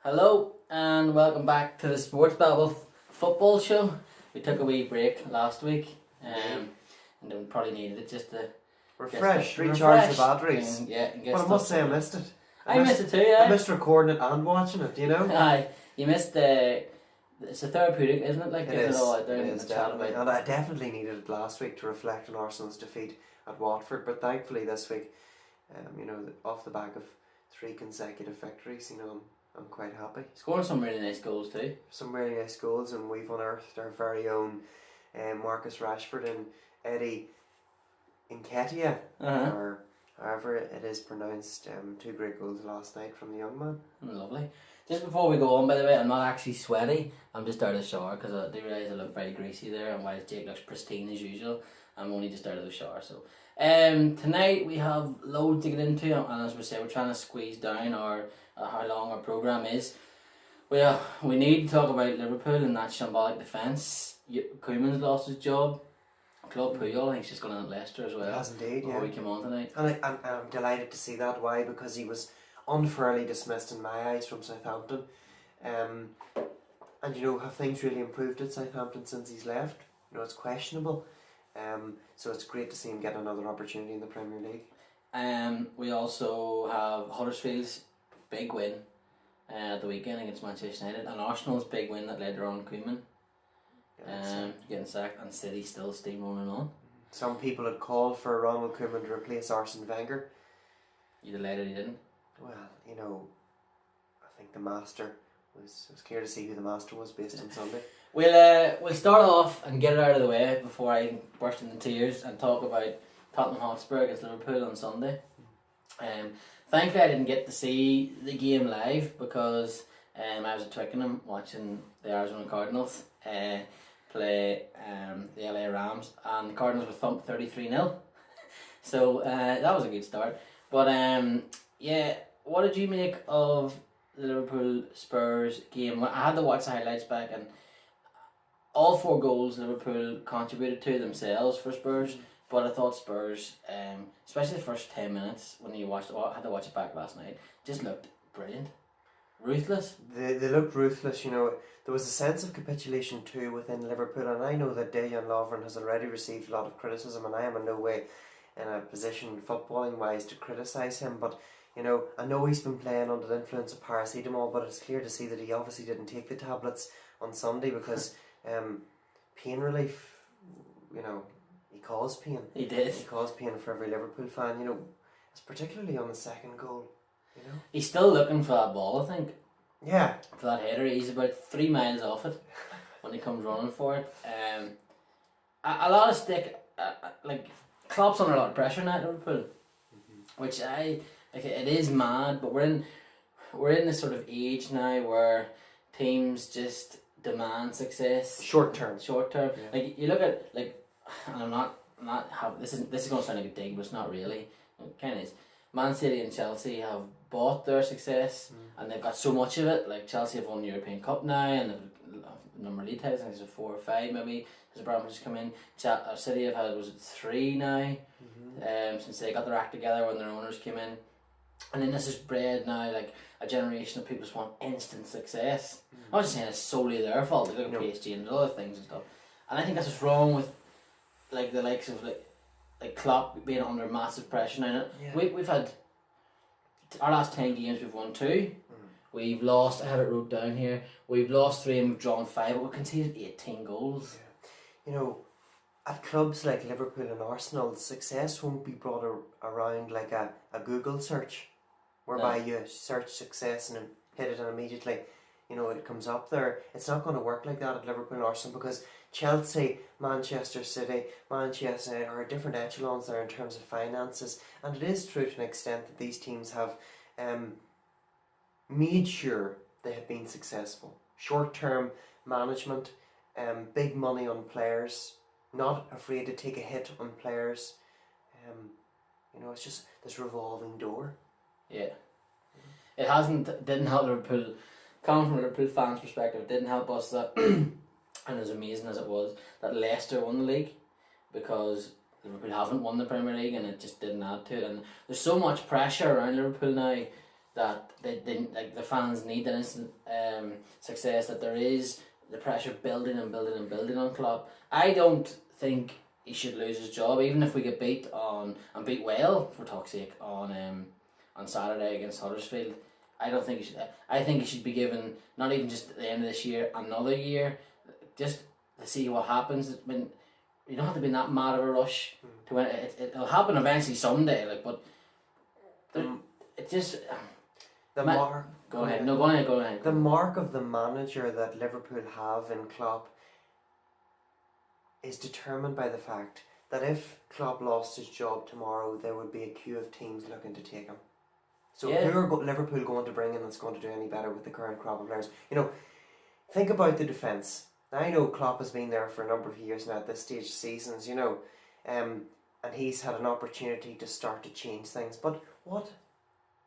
Hello and welcome back to the Sports Babble football show. We took a wee break last week, and then we probably needed it just to recharge the batteries. And get But I must say I missed it. I missed it too. Yeah, I missed recording it and watching it. You know. Aye, you missed the. It's a therapeutic, isn't it? Like It getting is. it all out there It and is the chat definitely, about. and I definitely needed it last week to reflect on Arsenal's defeat at Watford. But thankfully this week, off the back of 3 consecutive victories, I'm quite happy. Scoring some really nice goals too. Some really nice goals, and we've unearthed our very own Marcus Rashford and Eddie Nketiah, or however it is pronounced. 2 great goals last night from the young man. Lovely. Just before we go on, by the way, I'm not actually sweaty. I'm just out of the shower because I do realise I look very greasy there, and while Jake looks pristine as usual, I'm only just out of the shower. So, tonight we have loads to get into, and as we say, we're trying to squeeze down how long our programme is. Well, we need to talk about Liverpool and that shambolic defence. Koeman's lost his job. Klopps, I think he's just going on at Leicester as well. He has indeed, yeah. Before we came on tonight. And I'm delighted to see that. Why? Because he was unfairly dismissed in my eyes from Southampton. And have things really improved at Southampton since he's left? It's questionable. So it's great to see him get another opportunity in the Premier League. We also have Huddersfield's big win at the weekend against Manchester United, and Arsenal's big win that later on Koeman getting sacked, and City still steamrolling on. Some people had called for Ronald Koeman to replace Arsene Wenger. You delighted he didn't? Well, I think the master it was clear to see who the master was based on Sunday. We'll start off and get it out of the way before I burst into tears and talk about Tottenham Hotspur against Liverpool on Sunday. Thankfully I didn't get to see the game live because I was at Twickenham watching the Arizona Cardinals play the LA Rams, and the Cardinals were thumped 33-0. So that was a good start. But what did you make of the Liverpool Spurs game? I had to watch the highlights back, and all 4 goals Liverpool contributed to themselves for Spurs. But I thought Spurs, especially the first 10 minutes when you watched, I had to watch it back last night, just looked brilliant, ruthless. They looked ruthless. There was a sense of capitulation too within Liverpool, and I know that Dejan Lovren has already received a lot of criticism, and I am in no way in a position footballing wise to criticise him, but I know he's been playing under the influence of paracetamol, but it's clear to see that he obviously didn't take the tablets on Sunday because pain relief, he caused pain. He did. He caused pain for every Liverpool fan, it's particularly on the second goal, He's still looking for that ball, I think. Yeah. For that header. He's about 3 miles off it when he comes running for it. A lot of stick, Klopp's under a lot of pressure now at Liverpool, which it is mad, but we're in this sort of age now where teams just demand success. Short term. Yeah. Like you look at and I'm not this is going to sound like a dig, but it's not really. It kind of is. Man City and Chelsea have bought their success, and they've got so much of it. Like Chelsea have won the European Cup now, and a number of league titles. I think there's 4 or 5 maybe. As Abramovich come in, City have had 3 now, since they got their act together when their owners came in, and then this is bred now a generation of people just want instant success. I'm not just saying it's solely their fault. They look at PSG and other things and stuff, and I think that's what's wrong with the likes of like Klopp being under massive pressure now. Yeah. We've had our last 10 games, we've won 2. We've lost, I have it wrote down here, we've lost 3 and we've drawn 5, but we've conceded 18 goals. Yeah. At clubs like Liverpool and Arsenal, success won't be brought around like a Google search, whereby you search success and hit it and immediately it comes up there. It's not going to work like that at Liverpool and Arsenal, because Chelsea, Manchester City, Manchester are different echelons there in terms of finances, and it is true to an extent that these teams have made sure they have been successful. Short-term management, big money on players, not afraid to take a hit on players. It's just this revolving door. Yeah. It didn't help Liverpool. Coming from a Liverpool fans' perspective, it didn't help us that, and as amazing as it was, that Leicester won the league, because Liverpool haven't won the Premier League, and it just didn't add to it. And there's so much pressure around Liverpool now that like the fans need an instant success, that there is the pressure building and building and building on Klopp. I don't think he should lose his job, even if we get beat well, for talk's sake, on Saturday against Huddersfield. I don't think he should. I think he should be given, not even just at the end of this year, another year, just to see what happens. I mean, you don't have to be in that mad of a rush to win. It'll happen eventually someday. Like, but it just the mark. Go ahead. No, go ahead. The mark of the manager that Liverpool have in Klopp is determined by the fact that if Klopp lost his job tomorrow, there would be a queue of teams looking to take him. So who are Liverpool going to bring in that's going to do any better with the current crop of players? You know, think about the defence. Now, I know Klopp has been there for a number of years now at this stage of seasons, you know, and he's had an opportunity to start to change things. But what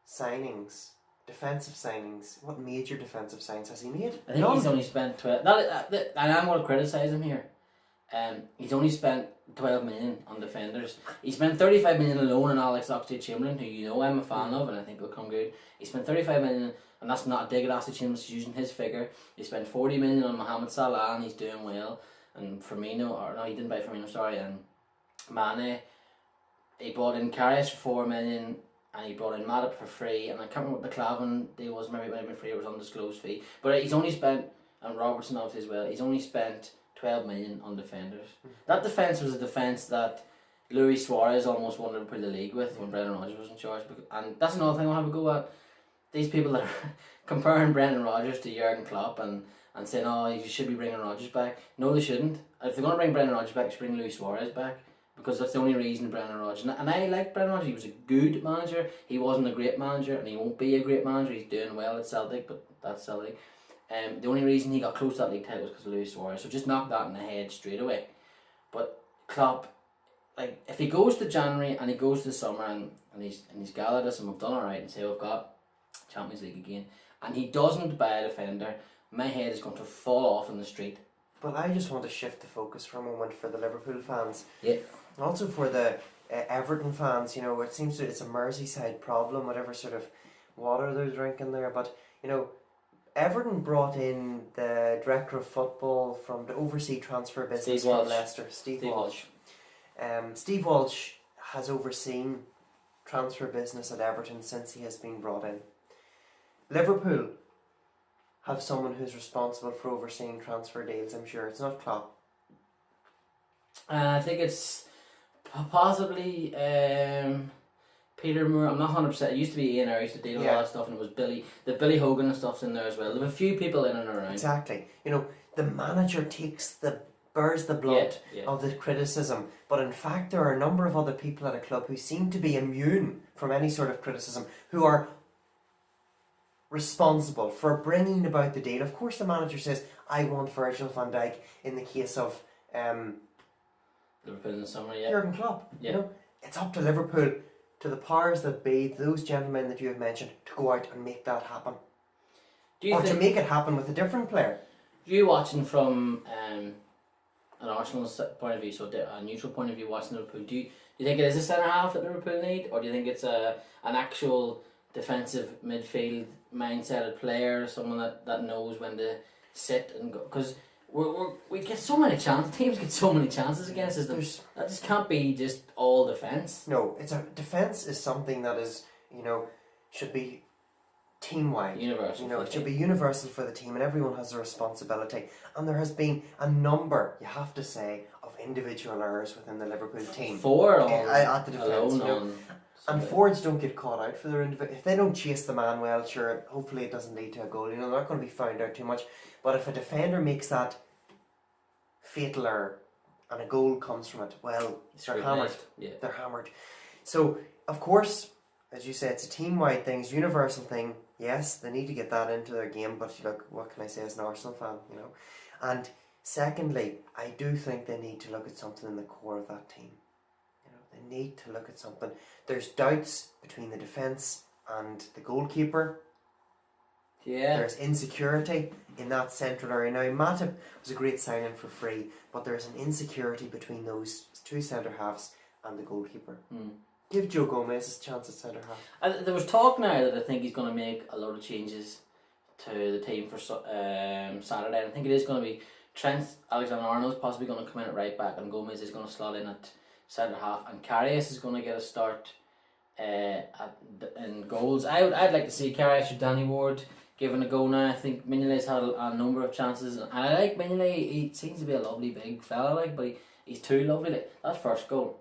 signings, defensive signings, what major defensive signings has he made? I think he's only spent 12. And I'm going to criticise him here. He's only spent 12 million on defenders. He spent 35 million alone on Alex Oxlade-Chamberlain, who you know I'm a fan of and I think will come good. He spent 35 million, and that's not a dig at Oxlade-Chamberlain, he's using his figure. He spent 40 million on Mohamed Salah, and he's doing well. And he didn't buy Firmino, sorry, and Mane. He bought in Karius for 4 million, and he brought in Matip for free, and I can't remember what the Clavin deal was, maybe it might have been free, it was undisclosed fee. But he's only spent, and Robertson obviously as well, he's only spent 12 million on defenders. That defence was a defence that Luis Suarez almost won Liverpool the league with when Brendan Rodgers was in charge. And that's another thing I'll have a go at. These people that are comparing Brendan Rodgers to Jurgen Klopp and saying, oh, you should be bringing Rodgers back. No, they shouldn't. If they're going to bring Brendan Rodgers back, they should bring Luis Suarez back, because that's the only reason Brendan Rodgers. And I like Brendan Rodgers. He was a good manager. He wasn't a great manager, and he won't be a great manager. He's doing well at Celtic, but that's Celtic. The only reason he got close to that league title was because of Luis Suarez. So just knock that in the head straight away. But Klopp, like, if he goes to January and he goes to the summer and he's gathered us and we've done alright and say we've got Champions League again, and he doesn't buy a defender, my head is going to fall off in the street. But I just want to shift the focus for a moment for the Liverpool fans. Yeah. And also for the Everton fans. You know, it seems that it's a Merseyside problem, whatever sort of water they're drinking there. But, you know, Everton brought in the director of football from the overseas transfer business from Leicester, Steve Walsh. Steve Walsh has overseen transfer business at Everton since he has been brought in. Liverpool have someone who's responsible for overseeing transfer deals, I'm sure. It's not Klopp. I think it's possibly Peter Moore. I'm not 100%. It used to be Ian Ayre used to deal with all that stuff, and it was Billy Hogan and stuff's in there as well. There were a few people in and around. Exactly. You know, the manager bears the brunt of the criticism, but in fact there are a number of other people at a club who seem to be immune from any sort of criticism, who are responsible for bringing about the deal. Of course the manager says, I want Virgil van Dijk in the case of Liverpool in the summer, Jurgen Klopp. You know, it's up to Liverpool, to the powers that be, those gentlemen that you have mentioned, to go out and make that happen. To make it happen with a different player. You watching from an Arsenal point of view, so a neutral point of view, watching Liverpool, do you think it is a centre half that Liverpool need, or do you think it's an actual defensive midfield mindseted player, someone that knows when to sit and go? Because we get so many chances. Teams get so many chances against us. That just can't be just all defence. No, defence is something that is, you know, should be team-wide. Universal. You know, it should be universal for the team, and everyone has a responsibility. And there has been a number, you have to say, of individual errors within the Liverpool team. At the defence. You know? And forwards don't get caught out for their if they don't chase the man well, sure, hopefully it doesn't lead to a goal. You know, they're not going to be found out too much. But if a defender makes that fatal error and a goal comes from it, well, they're hammered. Yeah. They're hammered. So, of course, as you say, it's a team-wide thing, it's a universal thing. Yes, they need to get that into their game, but look, what can I say as an Arsenal fan, you know? And secondly, I do think they need to look at something in the core of that team. You know, they need to look at something. There's doubts between the defence and the goalkeeper. Yeah. There's insecurity in that central area. Now, Matip was a great signing for free, but there's an insecurity between those two centre halves and the goalkeeper. Give Joe Gomez a chance at centre half. There was talk now that I think he's going to make a lot of changes to the team for Saturday. And I think it is going to be Trent Alexander-Arnold is possibly going to come in at right back, and Gomez is going to slot in at centre half, and Karius is going to get a start in goals. I'd like to see Karius or Danny Ward given a go now. I think Mignolet's had a number of chances, and I like Mignolet. He seems to be a lovely big fella, like, but he's too lovely. Like, that first goal,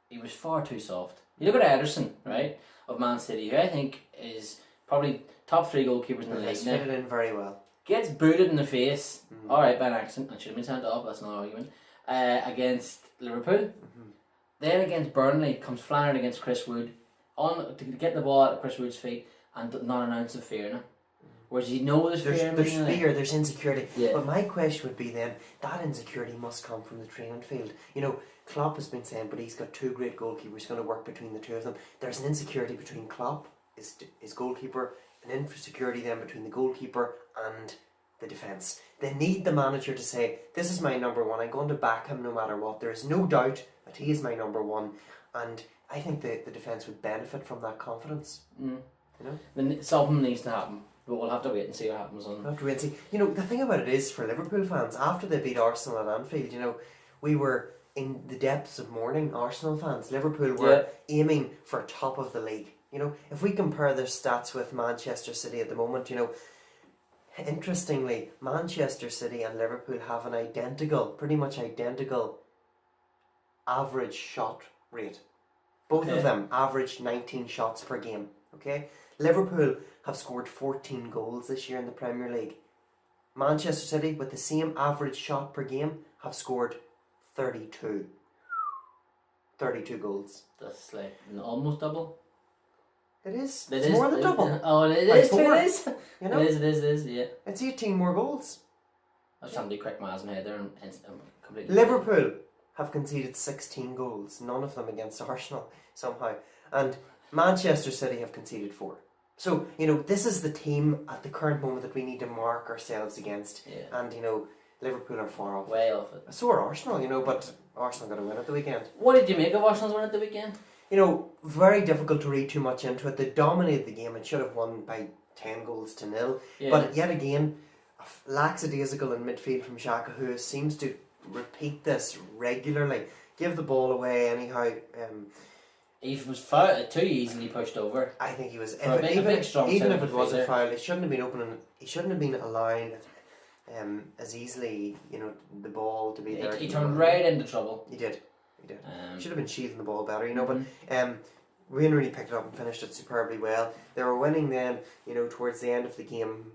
he was far too soft. You look at Ederson, right, of Man City, who I think is probably top 3 goalkeepers in the league. He's fitted in very well. Gets booted in the face, alright, by an accident, and should have been sent off, that's not an argument, against Liverpool. Then against Burnley, comes flying against Chris Wood, on to get the ball at Chris Wood's feet, and not an ounce of fear now. Whereas you know there's fear. There's fear, there's insecurity. Yeah. But my question would be then, that insecurity must come from the training field. You know, Klopp has been saying, but he's got 2 great goalkeepers, going to work between the 2 of them. There's an insecurity between Klopp, his goalkeeper, an insecurity then between the goalkeeper and the defence. They need the manager to say, this is my number 1, I'm going to back him no matter what. There is no doubt that he is my number 1, and I think the defence would benefit from that confidence. You know? Then something needs to happen, but we'll have to wait and see what happens on. We'll have to wait and see. You know, the thing about it is, for Liverpool fans, after they beat Arsenal at Anfield, you know, we were in the depths of mourning. Arsenal fans, Liverpool were aiming for top of the league. You know, if we compare their stats with Manchester City at the moment, you know, interestingly, Manchester City and Liverpool have an pretty much identical average shot rate. Both of them average 19 shots per game. Okay, Liverpool have scored 14 goals this year in the Premier League. Manchester City, with the same average shot per game, have scored 32. 32 goals. That's like almost double. It is. It's more than double. Oh, it Like is. 4. It is. You know? It is. Yeah. It's 18 more goals. I was trying to do quick maths in my head there and completely. Liverpool have conceded 16 goals, none of them against Arsenal somehow. And Manchester City have conceded 4. So, you know, this is the team at the current moment that we need to mark ourselves against. Yeah. And, you know, Liverpool are far off. Way off it. So are Arsenal, you know, but Arsenal got to win at the weekend. What did you make of Arsenal's win at the weekend? You know, very difficult to read too much into it. They dominated the game and should have won by 10 goals to 0. Yeah. But yet again, lackadaisical in midfield from Xhaka, who seems to repeat this regularly. Give the ball away anyhow. He was too easily pushed over. I think he was. Even If it was a foul, it shouldn't have been opening. He shouldn't have been allowing as easily, you know, the ball to be there. He turned right into trouble. He did. Should have been shielding the ball better, you know. But Wayne really picked it up and finished it superbly well. They were winning then, you know, towards the end of the game,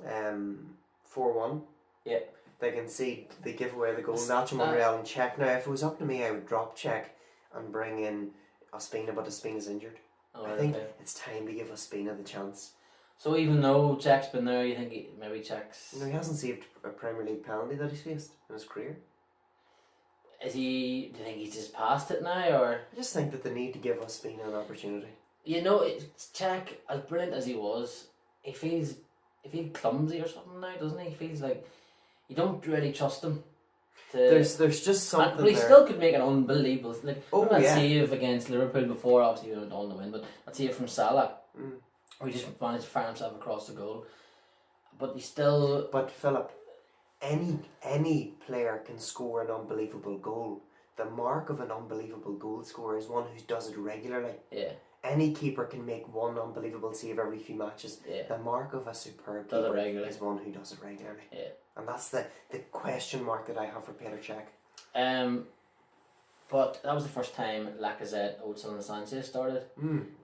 4-1. Yeah. They give away the goal. Nacho Monreal and Czech. Now, if it was up to me, I would drop Czech and bring in Ospina, but Ospina's injured. I think it's time to give Ospina the chance. So even though Czech's been there, you think maybe Czech's... No, he hasn't saved a Premier League penalty that he's faced in his career. Do you think he's just past it now, or...? I just think that they need to give Ospina an opportunity. You know, Czech, as brilliant as he was, he feels clumsy or something now, doesn't he? He feels like you don't really trust him. There's just something but he there. still could make an unbelievable... That yeah. save against Liverpool before, obviously we went on to win, but that save from Salah, where he just managed to fire himself across the goal. But he still... But Philip, any player can score an unbelievable goal. The mark of an unbelievable goal scorer is one who does it regularly. Yeah. Any keeper can make one unbelievable save every few matches. Yeah. The mark of a superb keeper is one who does it regularly. Yeah. And that's the question mark that I have for Peter Cech. But that was the first time Lacazette, Ozil and Sanchez started.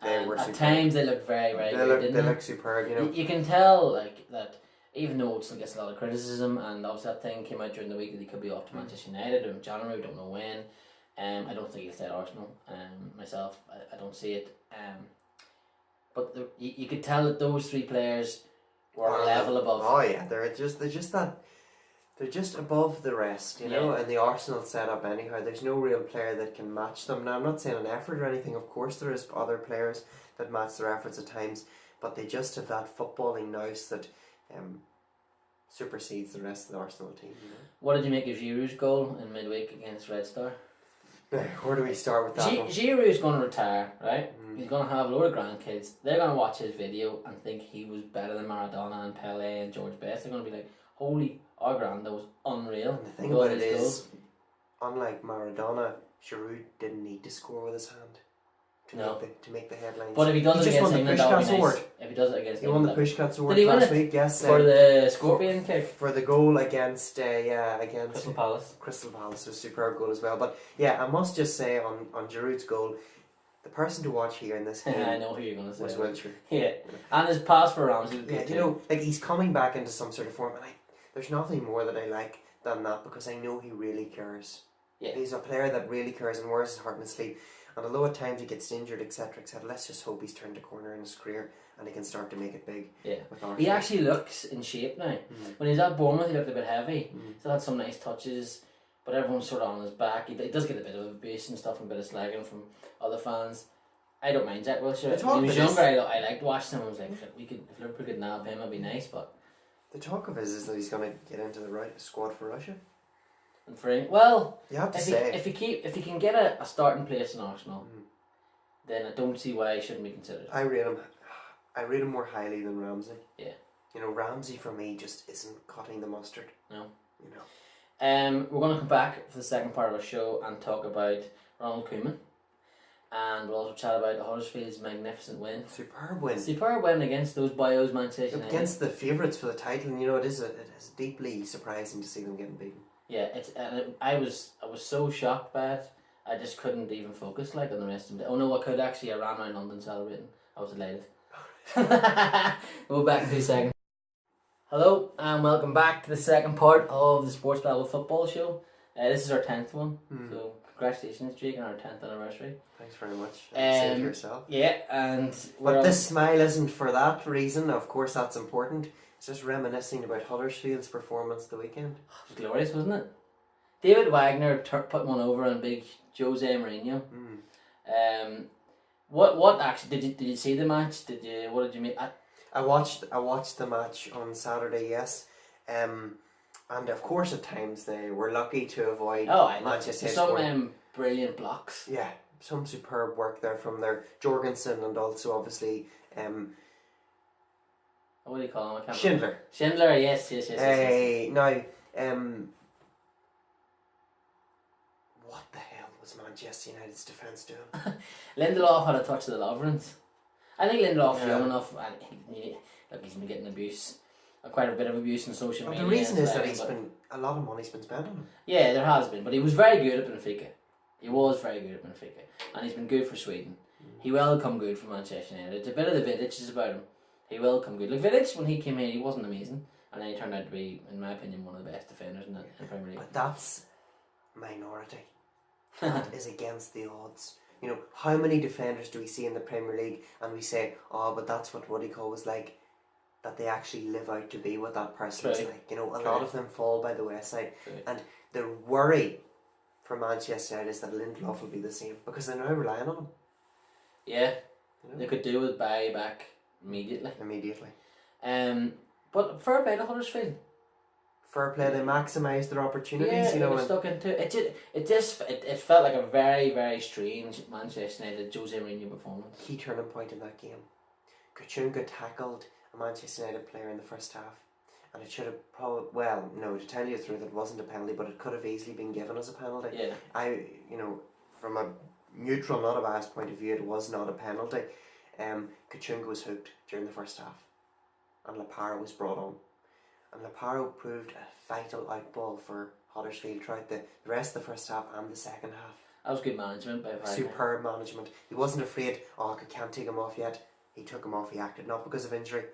They were at superb. times they looked very, very good, They look superb, you know. You can tell that even though Ozil gets a lot of criticism, and obviously that thing came out during the week that he could be off to Manchester United in January, we don't know when. I don't think he'll stay at Arsenal. Myself, I don't see it. But you could tell that those 3 players were a level above. Oh yeah, they're just above the rest, you know. And the Arsenal setup anyhow, there's no real player that can match them. Now I'm not saying an effort or anything. Of course there is other players that match their efforts at times, but they just have that footballing nous that supersedes the rest of the Arsenal team. You know? What did you make of Giroud's goal in midweek against Red Star? Now, where do we start with that one? Giroud's going to retire, right? He's going to have a load of grandkids. They're going to watch his video and think he was better than Maradona and Pele and George Best. They're going to be like, holy, our Granda was unreal. And the thing about it is, unlike Maradona, Giroud didn't need to score with his hand to make the headlines. But if he does it against England, that would be nice. If he does it against England, he won the Pushcats Award did he win last it? week. Yes, for the scorpion kick for the goal against Crystal Palace. Crystal Palace was a superb goal as well. But yeah, I must just say on Giroud's goal, the person to watch here in this game, I know who you're going to say, was Wiltshire. Yeah, and his pass for Ramsey. Yeah, you know, like he's coming back into some sort of form, and there's nothing more that I like than that, because I know he really cares. Yeah, he's a player that really cares and wears his heart on his sleeve. And although at times he gets injured, etc., let's just hope he's turned a corner in his career and he can start to make it big. Yeah, he actually looks in shape now. When he was at Bournemouth, he looked a bit heavy. Still had some nice touches, but everyone's sort of on his back. He does get a bit of abuse and stuff and a bit of slagging from other fans. I don't mind Jack Wilshere. When he was younger, I liked watching him. I was like, if Liverpool could nab him, it'd be nice. But the talk of it is that he's going to get into the right squad for Russia. And for well, you have to if he can get a starting place in Arsenal, then I don't see why he shouldn't be considered. I rate him more highly than Ramsey. Yeah. You know, Ramsey for me just isn't cutting the mustard. No. You know. We're going to come back for the second part of our show and talk about Ronald Koeman, and we'll also chat about Huddersfield's magnificent win. Superb win. Superb win against those bios Manchester United. Against the favourites for the title, and you know it is deeply surprising to see them getting beaten. Yeah, I was so shocked by it. I just couldn't even focus on the rest of the day. Oh no, I could actually. I ran around London celebrating. I was delighted. We'll be back in 2 seconds. Hello and welcome back to the second part of the Sports Babble football show. This is our 10th one, so congratulations, Jake, on our 10th anniversary. Thanks very much. Same to yourself. Yeah, and but this smile isn't for that reason. Of course, that's important. It's just reminiscing about Huddersfield's performance the weekend. It was glorious, wasn't it? David Wagner put one over on big Jose Mourinho. What actually did you see the match? What did you make? I watched the match on Saturday. Yes, and of course at times they were lucky to avoid Manchester some brilliant blocks. Yeah, some superb work there from their Jorgensen and also obviously what do you call him? I can't Schindler. Schindler, yes. Now, what the hell was Manchester United's defence doing? Lindelof had a touch of the Lovrens. I think Lindelof's young enough, and he's been getting abuse, quite a bit of abuse in social media. The reason is that a lot of money's been spent on him. Yeah, there has been, but he was very good at Benfica. He was very good at Benfica, and he's been good for Sweden. He will come good for Manchester United. It's a bit of the vintage is about him. He will come good. Like Vidic, when he came in, he wasn't amazing, and then he turned out to be, in my opinion, one of the best defenders in the Premier League. But that's minority. That is against the odds. You know, how many defenders do we see in the Premier League and we say, oh, but that's what Woody Cole was like, that they actually live out to be what that person is like. You know, a lot of them fall by the wayside. And the worry for Manchester United is that Lindelof will be the same, because they're now relying on him. Yeah, they could do with buy back immediately. But fair play to Huddersfield. Fair play, they maximised their opportunities. Yeah, you know, they were stuck into it. It felt like a very, very strange Manchester United Jose Mourinho performance. Key turning point in that game. Kachunga tackled a Manchester United player in the first half, and it should have probably, well, no, to tell you the truth, it wasn't a penalty, but it could have easily been given as a penalty. Yeah. From a neutral, not a biased point of view, it was not a penalty. Kachunga was hooked during the first half, and Laparo was brought on. And Laparo proved a vital outball for Huddersfield throughout the rest of the first half and the second half. That was good management by Wagner. Superb management. He wasn't afraid, I can't take him off yet. He took him off, he acted, not because of injury,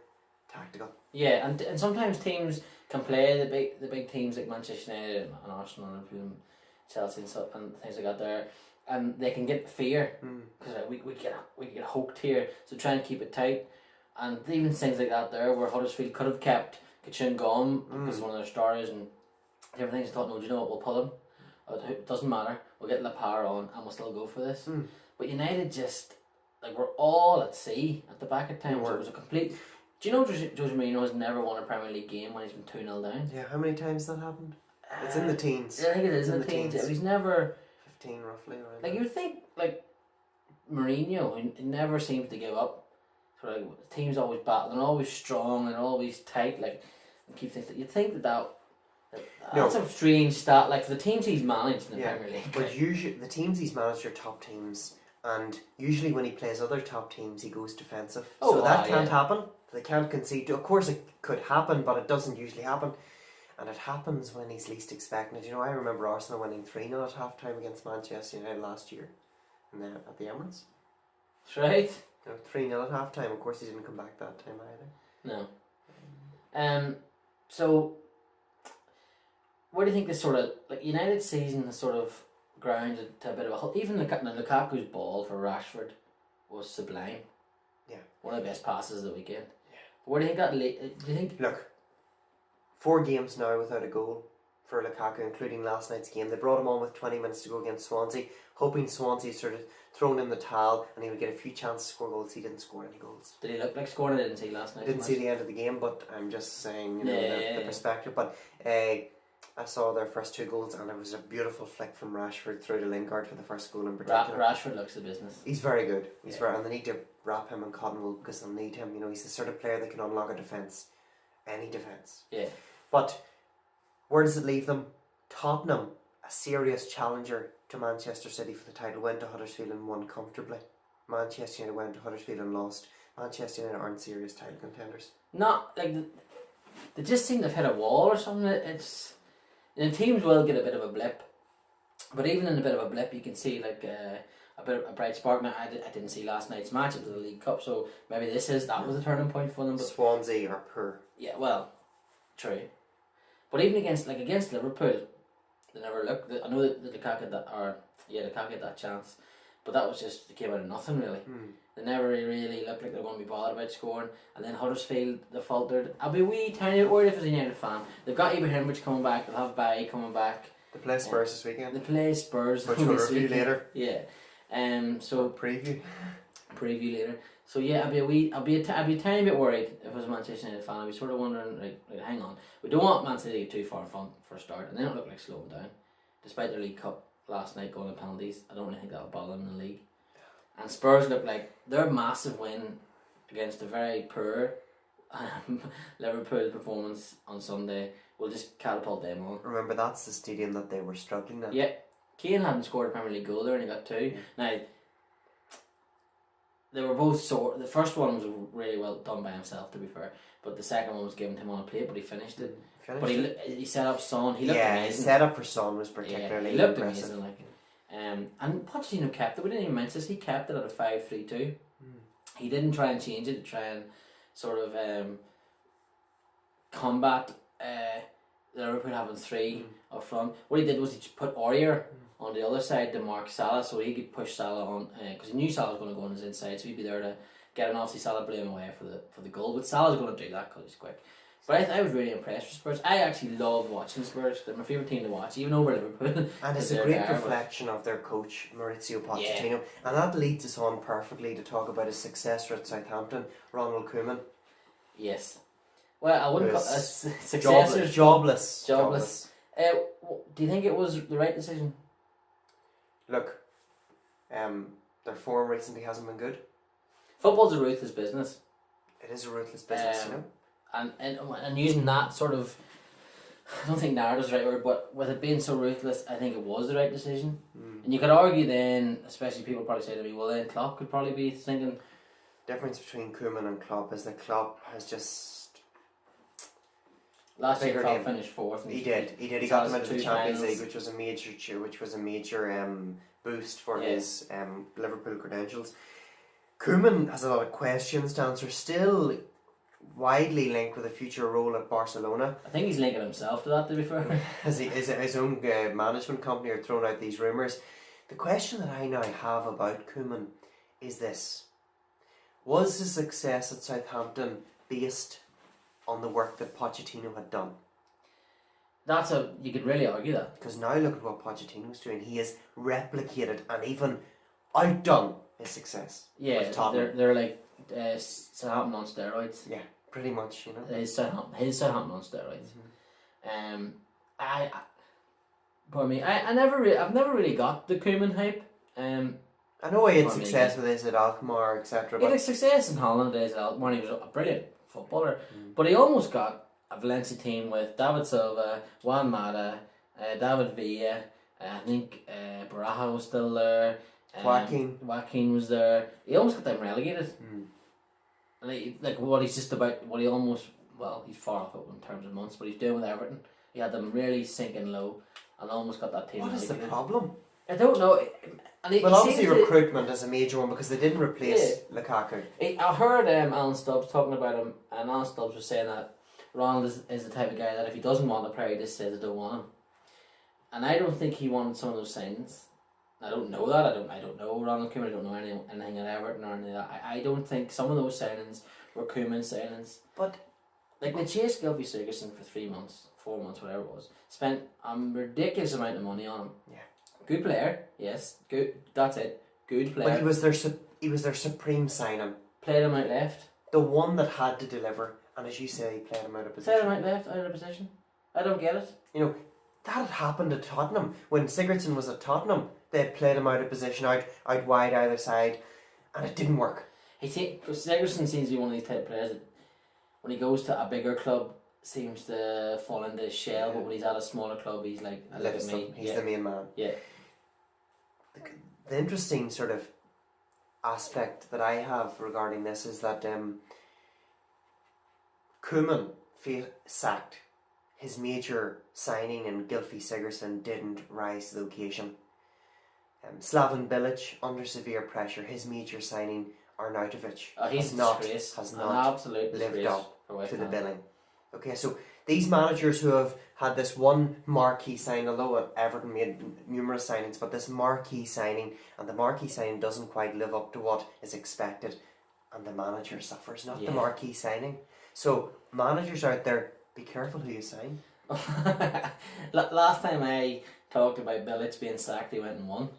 tactical. Yeah, and sometimes teams can play the big teams like Manchester United and Arsenal and Chelsea and things like that there, and they can get fear because we get hooked here, so try and keep it tight. And even things like that there where Huddersfield could have kept Kachunga on because one of their stars and different things, thought, no, do you know what, we'll pull him. It doesn't matter, we'll get Lapar on and we'll still go for this. But United just, we're all at sea at the back at times. It was a complete... Do you know Jose Mourinho has never won a Premier League game when he's been 2-0 down? Yeah, how many times that happened? It's in the teens. Yeah, I think it is in the teens. He's never... 15 roughly. Around Like you would think, like Mourinho, he never seems to give up. So like the team's always battling, always strong and always tight. Like and keep things. You'd think that's a strange stat. Like for the teams he's managed in the Premier League. But usually the teams he's managed are top teams, and usually when he plays other top teams, he goes defensive. So that can't happen. They can't concede. Of course, it could happen, but it doesn't usually happen. And it happens when he's least expecting it. You know, I remember Arsenal winning 3-0 at half time against Manchester United last year at the Emirates. That's right. 3-0 at half time. Of course, he didn't come back that time either. No. So, what do you think this sort of, like United season has sort of grounded to a bit of a, even Lukaku's ball for Rashford was sublime. Yeah. One of the best passes of the weekend. Yeah. What do you think do you think? Look, 4 games now without a goal for Lukaku, including last night's game. They brought him on with 20 minutes to go against Swansea, hoping Swansea sort of thrown in the towel and he would get a few chances to score goals. He didn't score any goals. Did he look like scoring? I didn't see last night. I didn't see the end of the game, but I'm just saying, you know, the perspective. But I saw their first 2 goals and it was a beautiful flick from Rashford through to Lingard for the first goal in particular. Rashford looks the business. He's very good. He's very, and they need to wrap him in cotton wool because they'll need him. You know, he's the sort of player that can unlock a defence, any defence. Yeah. But where does it leave them? Tottenham, a serious challenger to Manchester City for the title, went to Huddersfield and won comfortably. Manchester United went to Huddersfield and lost. Manchester United aren't serious title contenders. Not like they just seem to have hit a wall or something. It's teams will get a bit of a blip, but even in a bit of a blip, you can see like a bright spark. Now I didn't see last night's match. It was the League Cup, so maybe that was a turning point for them. But Swansea are poor. Yeah, well, true. But even against Liverpool, they never looked. I know that Lukaku had that chance, but that was just, it came out of nothing really. They never really looked like they were going to be bothered about scoring. And then Huddersfield, they faltered. I'll be a wee tiny bit worried if it's a United fan. They've got Ibrahimovic coming back. They'll have Bailly coming back. They play Spurs this weekend. They play Spurs. Which we'll review later. Yeah. So preview later. So yeah, I'll be a tiny bit worried if I was a Manchester United fan. I'd be sort of wondering, like, hang on, we don't want Man City to get too far in front for a start, and they don't look like slowing down, despite their League Cup last night going to penalties. I don't really think that'll bother them in the league. And Spurs look like their massive win against a very poor Liverpool performance on Sunday will just catapult them on. Remember, that's the stadium that they were struggling at. Yeah, Kane hadn't scored a Premier League goal there, and he got 2. Yeah. Now, they were both sore. The first one was really well done by himself, to be fair, but the second one was given to him on a plate, but he finished it. But he set up Son. He looked amazing. His setup for Son was particularly he looked impressive. Amazing, like. And Pochettino kept it. We didn't even mention this. He kept it at a 5-3-2. He didn't try and change it to try and sort of combat Liverpool having 3 up front. What he did was he just put Aurier on the other side to mark Salah, so he could push Salah on, because he knew Salah was going to go on his inside, so he'd be there to get an, obviously Salah blew him away for the goal, but Salah's going to do that because he's quick. But I was really impressed with Spurs. I actually love watching Spurs. They're my favourite team to watch, even over Liverpool. And it's a great reflection of their coach, Maurizio Pochettino. Yeah. And that leads us on perfectly to talk about his successor at Southampton, Ronald Koeman. Yes. Well, I wouldn't call a successor. Jobless. Do you think it was the right decision? Look, their form recently hasn't been good. Football's a ruthless business. It is a ruthless business, you know. And using that sort of, I don't think narrative's the right word, but with it being so ruthless, I think it was the right decision. And you could argue then, especially people probably say to me, well then Klopp could probably be thinking. Difference between Koeman and Klopp is that Klopp has just. Last year Klopp finished 4th. He did. He got them into the Champions League, which was a major boost for his Liverpool credentials. Koeman has a lot of questions to answer. Still widely linked with a future role at Barcelona. I think he's linking himself to that, to be fair. His own management company are throwing out these rumours. The question that I now have about Koeman is this: was his success at Southampton based on the work that Pochettino had done? You could really argue that. Because now look at what Pochettino's doing. He has replicated and even outdone his success. Yeah, they're like Southampton on steroids. Yeah, pretty much, you know. His Southampton on steroids. Pardon me. I've never really got the Koeman hype. I know he had success with this at Alkmaar, etc. He had success in Holland days at Alkmaar. He was a brilliant footballer, but he almost got a Valencia team with David Silva, Juan Mata, David Villa. I think Baraja was still there. Joaquin was there. He almost got them relegated. Like what he's just about. What he almost. Well, he's far off it in terms of months, but he's doing with Everton. He had them really sinking low, and almost got that team. What is the problem? I don't know. Well, obviously recruitment is a major one because they didn't replace Lukaku. I heard Alan Stubbs talking about him, and Alan Stubbs was saying that Ronald is the type of guy that if he doesn't want a player, he just says I don't want him. And I don't think he wanted some of those signings. I don't know that. I don't know Ronald Koeman. I don't know anything at Everton or anything like that. I don't think some of those signings were Koeman signings. But like they chased Gylfi Sigurdsson for 3 months, 4 months, whatever it was. Spent a ridiculous amount of money on him. Yeah. Good player, yes. Good. That's it. Good player. But he was their supreme signing. Played him out left. The one that had to deliver, and as you say, he played him out of position. Played him out left, out of position. I don't get it. You know, that had happened at Tottenham when Sigurdsson was at Tottenham. They had played him out of position, out wide either side, and it didn't work. Sigurdsson seems to be one of these type of players that, when he goes to a bigger club, seems to fall into his shell. But when he's at a smaller club, he's like, look at me. He's the main man. Yeah. The interesting sort of aspect that I have regarding this is that Koeman sacked. His major signing in Gylfi Sigurdsson didn't rise to the occasion. Slaven Bilic, under severe pressure, his major signing Arnautovic has not lived up to the billing. Okay, so these managers who have had this one marquee signing, although Everton made numerous signings, but this marquee signing, and the marquee signing doesn't quite live up to what is expected, and the manager suffers, not the marquee signing. So managers out there, be careful who you sign. Last time I talked about Bilic being sacked, he went and won.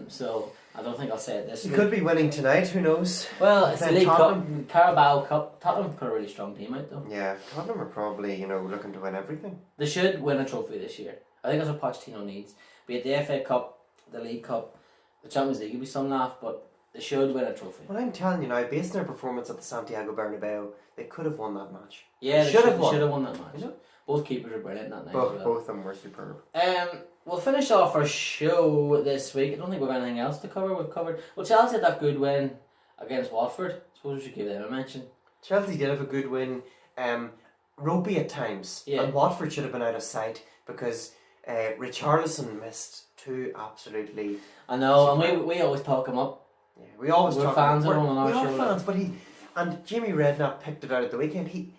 So I don't think I'll say it this week. He could be winning tonight, who knows? Well, it's the League Cup, Carabao Cup. Tottenham put a really strong team out though. Yeah, Tottenham are probably, looking to win everything. They should win a trophy this year. I think that's what Pochettino needs. Be it the FA Cup, the League Cup, the Champions League will be some laugh, but they should win a trophy. Well, I'm telling you now, based on their performance at the Santiago Bernabeu, they could have won that match. Yeah, they should have won that match. Both keepers are brilliant that night. Both of them were superb. We'll finish off our show this week. I don't think we've got anything else to cover. We've covered. Well, Chelsea had that good win against Watford. I suppose we should give them a mention. Chelsea did have a good win. Ropey at times. Yeah. And Watford should have been out of sight because Richarlison missed two absolutely. I know, and we always talk him up. Yeah, we always we're fans of him on our show. We are fans, but and Jimmy Redknapp picked it out at the weekend.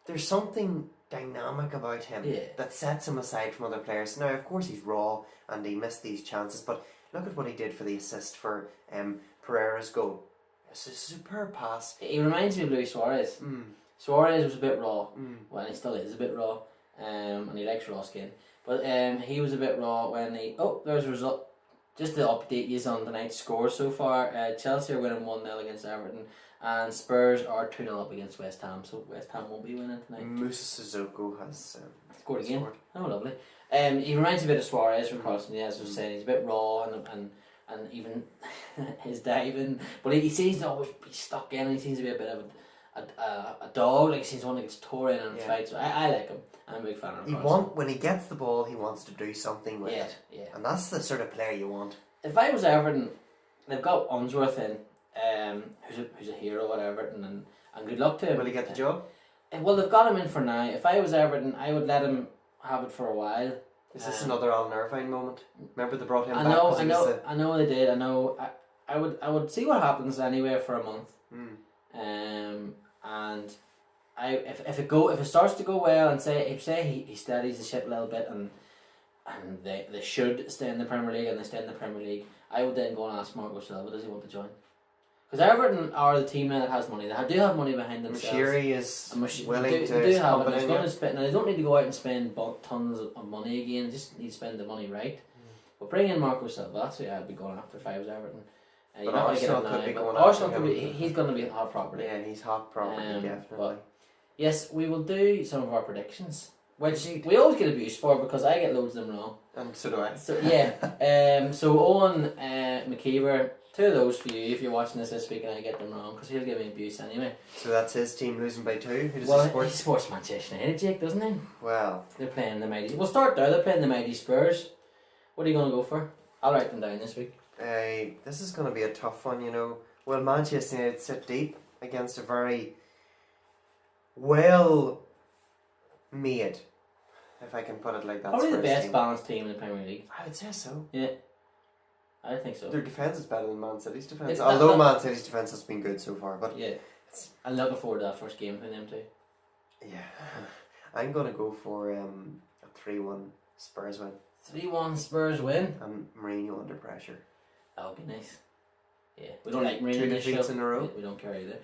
There's something dynamic about him that sets him aside from other players. Now, of course, he's raw and he missed these chances, but look at what he did for the assist for Pereira's goal. It's a superb pass. He reminds me of Luis Suarez. Suarez was a bit raw. Well, he still is a bit raw, and he likes raw skin. But he was a bit raw when he... Oh, there's a result. Just to update you on tonight's score so far, Chelsea are winning 1-0 against Everton, and Spurs are 2-0 up against West Ham, so West Ham won't be winning tonight. Musa Sissoko has scored again. Oh, lovely. He reminds me a bit of Suarez from Carlson, as I was saying. He's a bit raw and even his diving, but he seems to always be stuck in, and he seems to be a bit of a dog, like he seems one that gets tore in and fights. So I like him. I'm a big fan of him. When he gets the ball, he wants to do something with it. Yeah. And that's the sort of player you want. If I was Everton, they've got Unsworth in, who's a hero at Everton, and good luck to him. Will he get the job? Well, they've got him in for now. If I was Everton, I would let him have it for a while. Is this another Alan Irvine moment? Remember they brought him back? I know they did. I know. I would see what happens anyway for a month. And if it starts to go well, and say he steadies the ship a little bit, and they should stay in the Premier League, and they stay in the Premier League, I would then go and ask Marco Silva, does he want to join? Because Everton are the team that has money. They do have money behind themselves. Mashiri is willing to have it. He's going to spend. Now they don't need to go out and spend tons of money again. They just need to spend the money right. But bring in Marco Silva. That's who I'd be going after if I was Everton. But Arsenal could be going Arsenal could be. He's going to be hot property. Yeah, he's hot property, definitely. But yes, we will do some of our predictions which we always get abused for because I get loads of them wrong. And so do I. So yeah, so Owen McKeever, 2 of those for you if you're watching this week and I get them wrong because he'll give me abuse anyway. So that's his team losing by 2. Who does he Well, support? he supports Manchester United, Jake, doesn't he? Well, They're playing the mighty. We'll start there. They're playing the mighty Spurs. What are you going to go for? I'll write them down this week. this is going to be a tough one, you know. Well, Manchester United sit deep against a very well made, if I can put it like that. Probably the Spurs best team. balanced team in the Premier League. I would say so. Yeah, I think so. Their defence is better than Man City's defence. It's Although not- Man City's defence has been good so far, but Yeah, I'm looking forward to that first game for them too. yeah, I'm gonna go for a 3-1 Spurs win 3-1 Spurs win. and Mourinho under pressure. That would be nice. Yeah, we don't like Mourinho 2 this defeats show. in a row. We don't care either.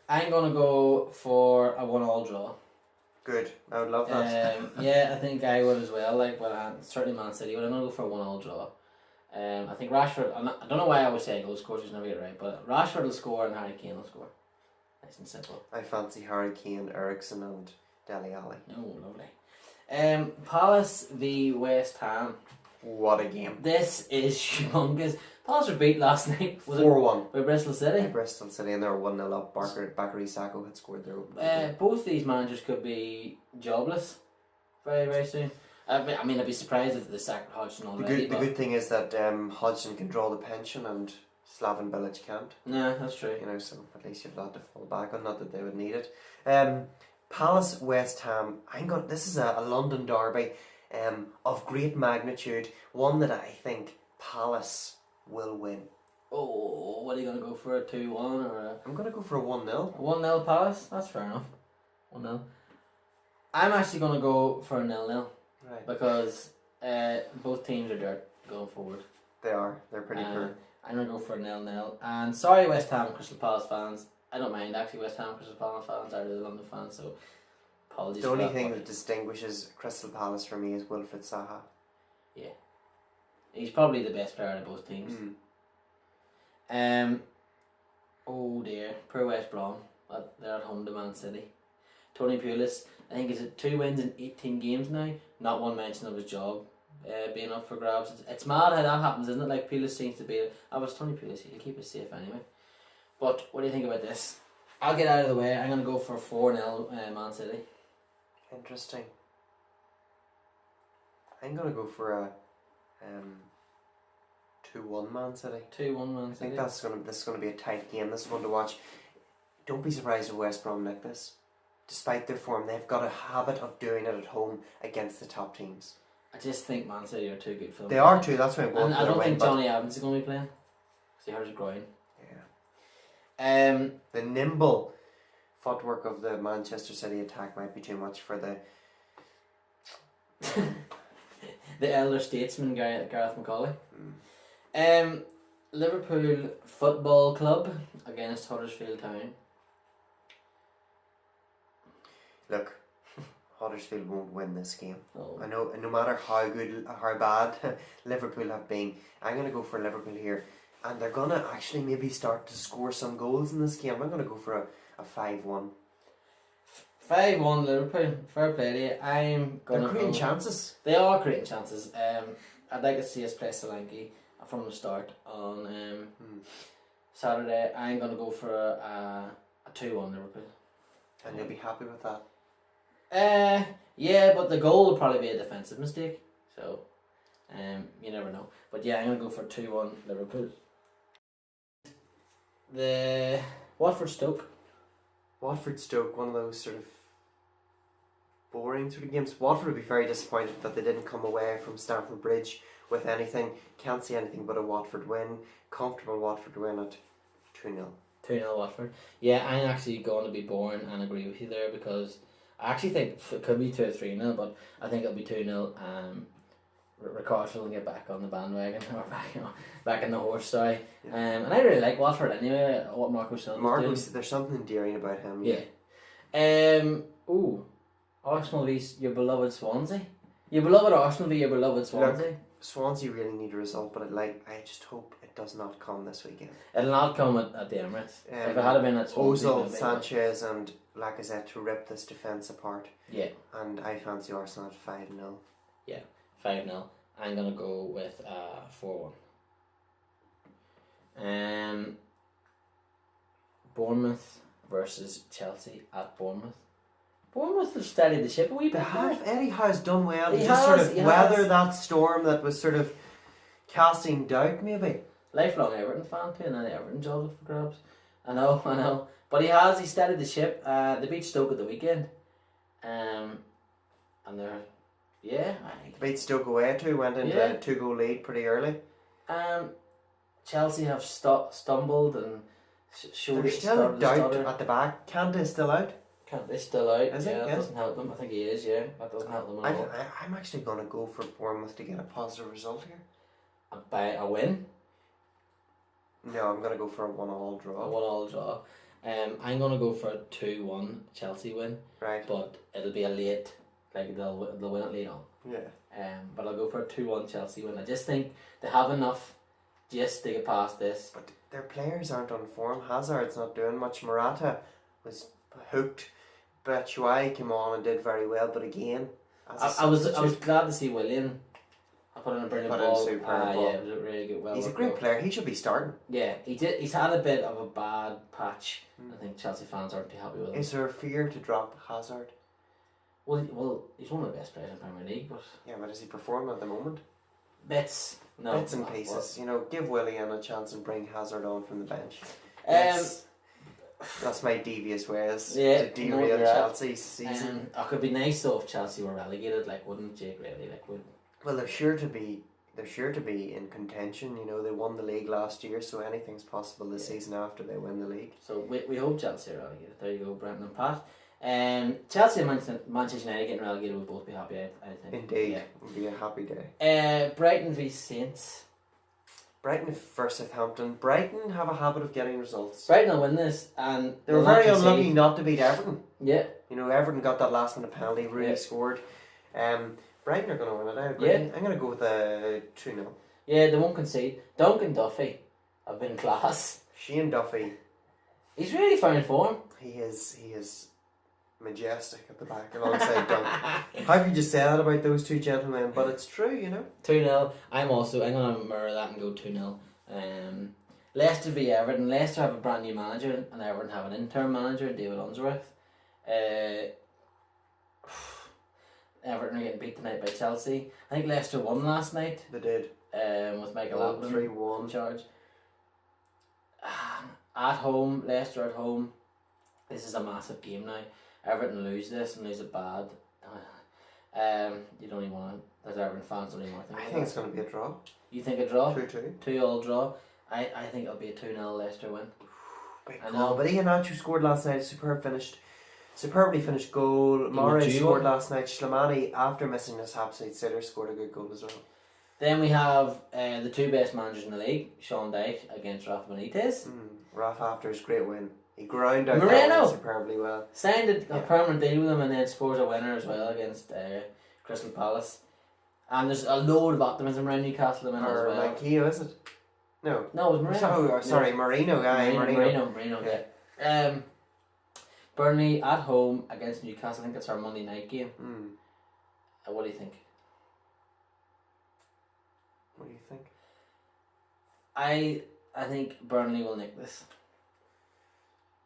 I'm gonna go for a 1-1 draw. Good, I would love that. Yeah, I think I would as well. Like, but certainly Man City. But I'm gonna go for a 1-1 draw. I think Rashford. I don't know why I always say goal scorers never get it right, but Rashford will score and Harry Kane will score. Nice and simple. I fancy Harry Kane, Eriksen, and Dele Alli. Oh, lovely. Palace v West Ham. What a game! This is humongous. Palace were beat last night. Was 4-1. it by Bristol City? Bristol City, and they were 1-0 up. Bakary Sacco had scored their own. Both these managers could be jobless very, very soon. I mean, I'd be surprised if they sacked Hodgson already. The good thing is that Hodgson can draw the pension and Slaven Bilic can't. No, that's true. You know, so at least you've that to fall back on. Not that they would need it. Palace West Ham. This is a London derby of great magnitude. One that I think Palace will win. Oh, what are you going to go for? A 2-1 or a... I'm going to go for a 1-0. 1-0 Palace? That's fair enough. 1-0. I'm actually going to go for a 0-0 Right. because both teams are dirt going forward. They are. They're pretty poor. I'm going to go for a 0-0. And sorry, West Ham Crystal Palace fans. I don't mind actually West Ham Crystal Palace fans. I really London fans, so apologies The for only that, thing but that distinguishes Crystal Palace for me is Wilfried Zaha. yeah. He's probably the best player out of both teams. Oh dear, poor West Brom. They're at home to Man City. Tony Pulis, I think is it 2 wins in 18 games now. Not one mention of his job being up for grabs. It's mad how that happens, isn't it? Like Pulis seems to be. I was Tony Pulis. He'll keep it safe anyway. But what do you think about this? I'll get out of the way. I'm gonna go for 4-0 Man City. Interesting. I'm gonna go for a 2-1 Man City. 2-1 Man I City. think this is gonna be a tight game. This is one to watch. Don't be surprised if West Brom like this. Despite their form, they've got a habit of doing it at home against the top teams. I just think Man City are too good for them. They are too. That's why I'm going And for I their don't win. think but Johnny Evans is going to be playing. Because he hurt his groin. yeah. The nimble footwork of the Manchester City attack might be too much for the. The elder statesman Gareth McCauley. Liverpool Football Club against Huddersfield Town. Look, Huddersfield won't win this game. Oh. I know, no matter how good, how bad Liverpool have been, I'm going to go for Liverpool here. And they're going to actually maybe start to score some goals in this game. I'm going to go for a 5-1. 5-1 Liverpool. Fair play to you. I'm going to They're creating chances. They are creating chances. I'd like to see us play Solanke from the start on Saturday. I'm going to go for a 2-1 Liverpool. And you'll be happy with that. Yeah, but the goal will probably be a defensive mistake. So, you never know. But yeah, I'm going to go for 2-1 Liverpool. The Watford Stoke. Watford Stoke, one of those sort of boring sort of games. Watford would be very disappointed that they didn't come away from Stamford Bridge with anything. Can't see anything but a Watford win. Comfortable Watford win at 2-0. 2-0 Watford. Yeah, I'm actually going to be boring and agree with you there because I actually think it could be 2 or 3-0, but I think it'll be 2-0. Ricard will get back on the bandwagon or back in the horse. Sorry. Yeah. And I really like Watford anyway. What Marco Silva's doing. There's something endearing about him. Yeah. Arsenal v your beloved Swansea. Your beloved Arsenal v your beloved Swansea. Look, Swansea really need a result, but I just hope it does not come this weekend. It'll not come at the Emirates. If it had been at Swansea, Ozil, Sanchez, and Lacazette to rip this defence apart. Yeah. And I fancy Arsenal at 5-0. Yeah, 5-0. I'm going to go with 4-1. Bournemouth versus Chelsea at Bournemouth. Bournemouth have steadied the ship a wee bit. They have. Eddie Howe's done well. He He just has, sort of he weather has. that storm that was sort of casting doubt, maybe. Lifelong Everton fan too, and then Everton job up for grabs. I know. But he steadied the ship. They beat Stoke at the weekend. And they're, Beat Stoke away too, went into a 2-goal lead pretty early. Chelsea have stumbled and showed There's still doubt at the back. Kante's still out. Can't they still out? Is he? That Yeah. doesn't help them. I think he is, that doesn't help them at all. I'm actually going to go for Bournemouth to get a positive result here. By a win, No, I'm going to go for a 1-1 draw. a 1-1 draw. I'm going to go for a 2-1 Chelsea win, Right. but it'll be a late, like they'll win it late on. Yeah. But I'll go for a 2-1 Chelsea win. I just think they have enough just to get past this. But their players aren't on form. Hazard's not doing much. Morata was hooked. Batshuayi came on and did very well, but again, as a I was substitute, glad to see William. I put in a brilliant Put in a ball. superb Yeah, ball. it was a really good. he's a worked great goal. player. He should be starting. Yeah, he did. He's had a bit of a bad patch. I think Chelsea fans aren't too happy with him. Is there a fear to drop Hazard? Well, he's one of the best players in Premier League, but Yeah, but is he performing at the moment? bits, no, Bits and not pieces. You know, give Willian a chance and bring Hazard on from the bench. well. That's my devious ways Yeah, to you know what derail you're at. Chelsea's season. It could be nice though if Chelsea were relegated. Like, wouldn't Jake really? Like, would Well, they're sure to be in contention. You know, they won the league last year, so anything's possible this season after they win the league. so we hope Chelsea are relegated. There you go, Brenton and Pat. Chelsea and Manchester United getting relegated would both be happy. I think. Indeed, Yeah. it'll be a happy day. Brighton v Saints. Brighton versus Southampton. Brighton have a habit of getting results. Brighton will win this, and They were they'll not very unlucky concede. not to beat Everton. Yeah, You know, Everton got that last minute penalty, really Yeah. scored. Brighton are going to win it, I agree. Yeah. I'm going to go with a 2-0. yeah, they won't concede. Duncan Duffy have been class. Shane Duffy, He's really found form. he is majestic at the back alongside Duncan. How could you say that about those two gentlemen? But it's true, you know. 2-0. I'm going to mirror that and go 2-0. Leicester v Everton. Leicester have a brand new manager and Everton have an interim manager, David Unsworth. Everton are getting beat tonight by Chelsea. I think Leicester won last night They did. with Michael Appleton 3-1. in charge. At home, Leicester at home. This is a massive game now. Everton lose this and lose it bad. You don't even want to. There's Everton fans don't even want to think I about think that. it's going to be a draw. You think a draw? 2-2. 2-2 draw. I think it'll be a 2-0 Leicester win. Big I goal. know. But Iheanacho scored last night. Superbly finished goal. Murray due scored one. last night. Schlamani, after missing his half-side sitter, scored a good goal as well. Then we have the two best managers in the league, Sean Dyche against Rafa Benitez. Rafa after his great win. He ground out Moreno. that win superbly well. Signed a Yeah. permanent deal with him and then scores a winner as well against Crystal Palace. And there's a load of optimism around Newcastle as Or well. Mankio, is it? No. No, it was Moreno. Sorry, Marino guy. Marino, yeah. Burnley at home against Newcastle. I think that's our Monday night game. What do you think? What do you think? I think Burnley will nick this.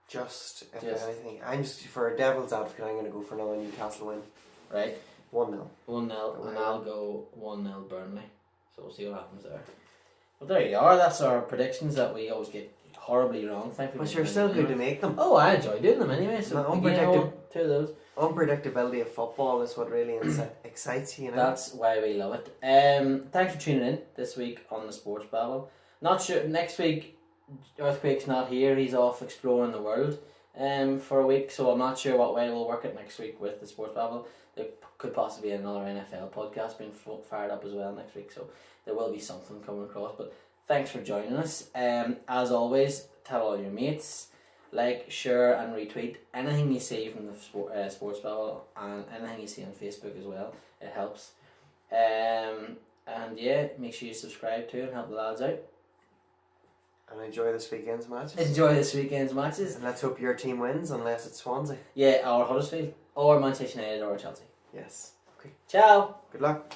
Just, if Just. anything. I'm just, for a devil's advocate, I'm going to go for another Newcastle win. Right? 1-0. 1-0, and I'll go 1-0 Burnley. So we'll see what happens there. Well, there you are. That's our predictions that we always get horribly wrong. Thankfully, But you're still good to make them. Oh, I enjoy doing them anyway. So No, again, two of those. Unpredictability of football is what really excites you, you know? That's why we love it. Thanks for tuning in this week on the Sports Babble. Not sure next week. Earthquake's not here. He's off exploring the world for a week, so I'm not sure what way we'll work it next week with the Sports Babble. There could possibly be another NFL podcast being fired up as well next week, so there will be something coming across. But thanks for joining us. As always, tell all your mates, like, share and retweet anything you see from the Sports Babble and anything you see on Facebook as well. It helps. And yeah, make sure you subscribe too and help the lads out. And enjoy this weekend's matches. Enjoy this weekend's matches. And let's hope your team wins, unless it's Swansea. Yeah, or Huddersfield, or Manchester United, or Chelsea. Yes. Okay. Ciao. Good luck.